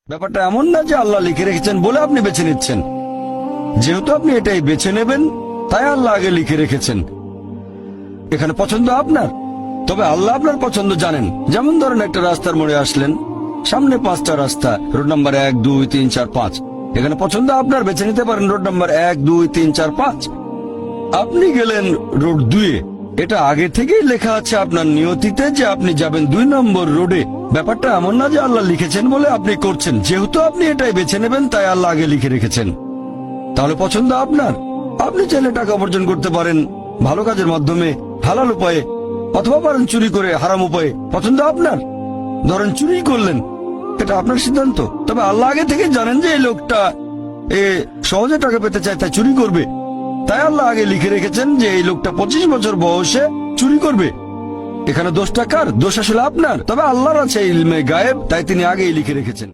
ব্যাপারটা এমন না যে আল্লাহ লিখে রেখেছেন বলে আপনি বেছে নিচ্ছেন। যেহেতু আপনি এটাই বেছে নেবেন, তাই আল্লাহ আগে লিখে রেখেছেন। এখানে পছন্দ আপনার, তবে আল্লাহ আপনার পছন্দ জানেন। যেমন ধরেন একটা রাস্তার মোড়ে আসলেন, সামনে 5টা রাস্তা, রোড নাম্বার 1, 2, 3, 4, 5। এখানে পছন্দ আপনার, বেছে নিতে পারেন রোড নাম্বার 1, 2, 3, 4, 5। আপনি গেলেন রোড 2-এ। এটা আগে থেকেই লেখা আছে আপনার নিয়তিতে যে আপনি যাবেন 2 নম্বর রোডে। ব্যাপারটা এমন না যে আল্লাহ লিখেছেন বলে আপনি করছেন। যেহেতু আপনি এটাই বেছে নেবেন, তাই আল্লাহ আগে লিখে রেখেছেন। তাহলে পছন্দ আপনার। আপনি চাইলে টাকা উপার্জন করতে পারেন ভালো কাজের মাধ্যমে, হালাল উপায়ে, অথবা পারেন চুরি করে হারাম উপায়ে। পছন্দ আপনার। ধরেন চুরি করলেন, এটা আপনার সিদ্ধান্ত। তবে আল্লাহ আগে থেকে জানেন যে এই লোকটা সহজে টাকা পেতে চায়, তাই চুরি করবে। তাই আল্লাহ আগে লিখে রেখেছেন যে এই লোকটা 25 বছর বয়সে চুরি করবে। এখানে দোষটা কার? দোষ আসলে আপনার। তবে আল্লাহর আছে ইলমে গায়েব, তাই তিনি আগেই লিখে রেখেছেন।